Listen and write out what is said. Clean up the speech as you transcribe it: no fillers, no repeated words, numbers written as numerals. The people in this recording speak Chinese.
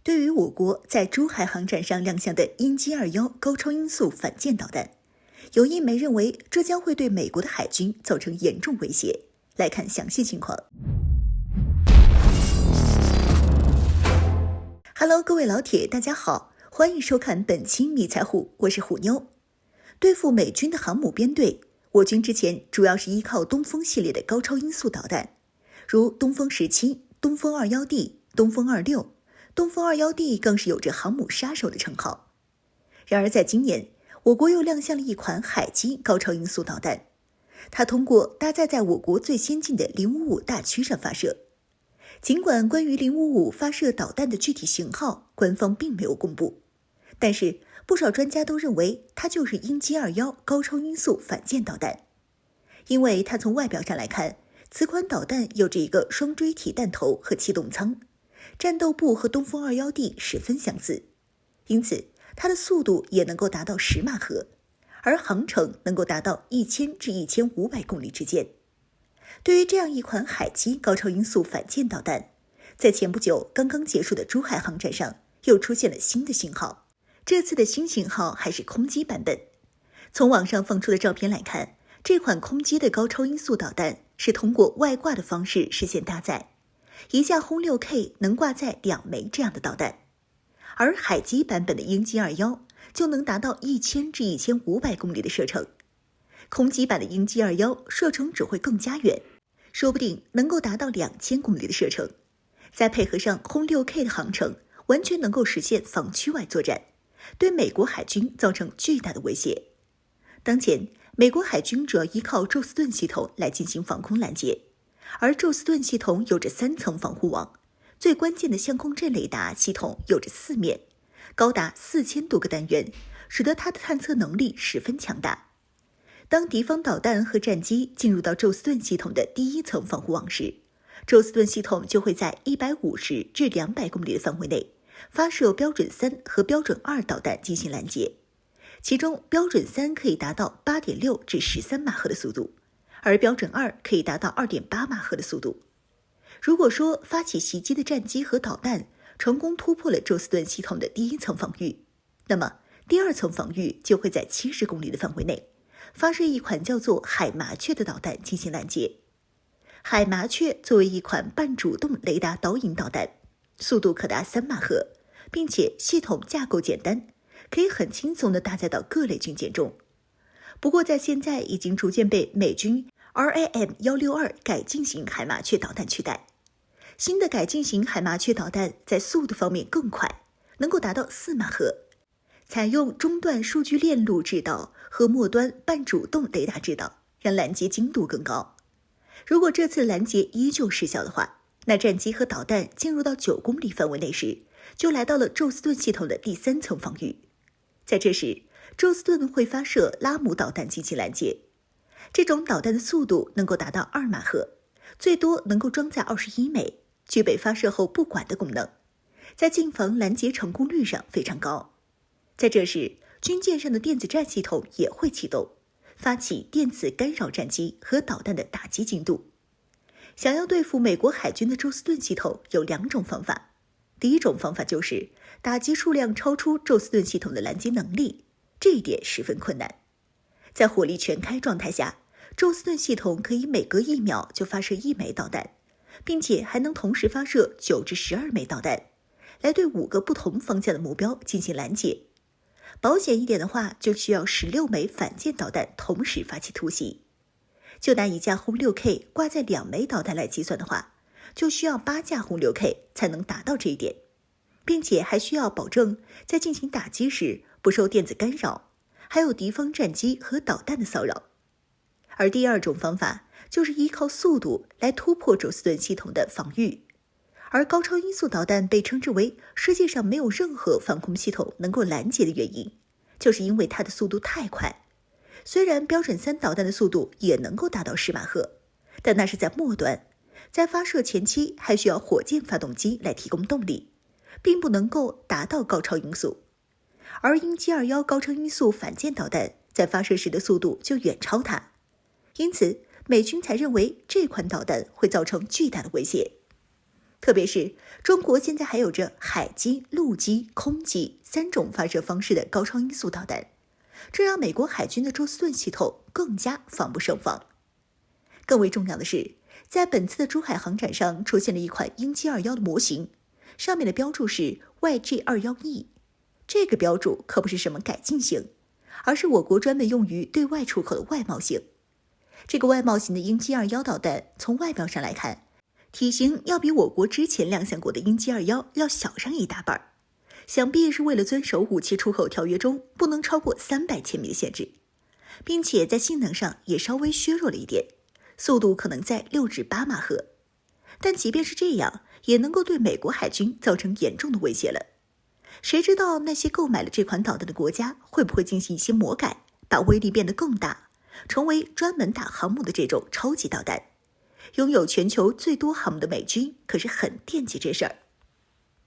对于我国在珠海航展上亮相的鹰击21高超音速反舰导弹，有印媒认为这将会对美国的海军造成严重威胁。来看详细情况。Hello， 各位老铁，大家好，欢迎收看本期迷彩虎，我是虎妞。对付美军的航母编队，我军之前主要是依靠东风系列的高超音速导弹，如东风17、东风21D、东风26。东风21D 更是有着航母杀手的称号。然而在今年，我国又亮相了一款海基高超音速导弹，它通过搭载在我国最先进的055大驱上发射。尽管关于055发射导弹的具体型号官方并没有公布，但是不少专家都认为它就是鹰击21高超音速反舰导弹。因为它从外表上来看，此款导弹有着一个双锥体弹头和气动舱，战斗部和东风21D 十分相似，因此它的速度也能够达到10马赫，而航程能够达到1000至1500公里之间。对于这样一款海基高超音速反舰导弹，在前不久刚刚结束的珠海航展上又出现了新的型号，这次的新型号还是空基版本。从网上放出的照片来看，这款空基的高超音速导弹是通过外挂的方式实现搭载，一架轰 6K 能挂载2枚这样的导弹，而海基版本的鹰击21就能达到1000至1500公里的射程。空基版的鹰击21射程只会更加远，说不定能够达到2000公里的射程，再配合上轰 6K 的航程，完全能够实现防区外作战，对美国海军造成巨大的威胁。当前美国海军主要依靠宙斯盾系统来进行防空拦截，而宙斯盾系统有着3层防护网，最关键的相控阵雷达系统有着4面，高达4000多个单元，使得它的探测能力十分强大。当敌方导弹和战机进入到宙斯盾系统的第1层防护网时，宙斯盾系统就会在150至200公里的范围内发射标准3和标准2导弹进行拦截，其中标准3可以达到 8.6 至13马赫的速度，而标准2可以达到 2.8 马赫的速度。如果说发起袭击的战机和导弹成功突破了宙斯盾系统的第1层防御，那么第2层防御就会在70公里的范围内发射一款叫做海麻雀的导弹进行拦截。海麻雀作为一款半主动雷达导引导弹，速度可达3马赫，并且系统架构简单，可以很轻松地搭载到各类军舰中。不过在现在已经逐渐被美军 RAM-162 改进型海麻雀导弹取代。新的改进型海麻雀导弹在速度方面更快，能够达到4马赫，采用中段数据链路制导和末端半主动雷达制导，让拦截精度更高。如果这次拦截依旧失效的话，那战机和导弹进入到9公里范围内时，就来到了宙斯盾系统的第3层防御。在这时，宙斯盾会发射拉姆导弹进行拦截，这种导弹的速度能够达到2马赫，最多能够装载21枚，具备发射后不管的功能，在近防拦截成功率上非常高。在这时，军舰上的电子战系统也会启动，发起电子干扰战机和导弹的打击精度。想要对付美国海军的宙斯盾系统有2种方法。第一种方法就是打击数量超出宙斯盾系统的拦截能力，这一点十分困难。在火力全开状态下，宙斯盾系统可以每隔1秒就发射1枚导弹，并且还能同时发射9至12枚导弹，来对5个不同方向的目标进行拦截。保险一点的话，就需要16枚反舰导弹同时发起突袭。就拿一架轰 6K 挂载2枚导弹来计算的话，就需要8架轰 6K 才能达到这一点，并且还需要保证在进行打击时不受电子干扰，还有敌方战机和导弹的骚扰。而第2种方法就是依靠速度来突破宙斯盾系统的防御。而高超音速导弹被称之为世界上没有任何防空系统能够拦截的原因，就是因为它的速度太快。虽然标准3导弹的速度也能够达到10马赫，但那是在末端，在发射前期还需要火箭发动机来提供动力，并不能够达到高超音速。而鹰击21高超音速反舰导弹在发射时的速度就远超它，因此美军才认为这款导弹会造成巨大的威胁。特别是中国现在还有着海基、陆基、空基3种发射方式的高超音速导弹，这让美国海军的宙斯盾系统更加防不胜防。更为重要的是，在本次的珠海航展上出现了一款鹰击21的模型，上面的标注是 YG21E， 这个标注可不是什么改进型，而是我国专门用于对外出口的外贸型。这个外贸型的鹰击21导弹从外表上来看，体型要比我国之前亮相过的鹰击21要小上一大半，想必是为了遵守武器出口条约中不能超过300千米的限制，并且在性能上也稍微削弱了一点，速度可能在6至8马赫。但即便是这样，也能够对美国海军造成严重的威胁了。谁知道那些购买了这款导弹的国家会不会进行一些魔改，把威力变得更大，成为专门打航母的这种超级导弹？拥有全球最多航母的美军可是很惦记这事儿。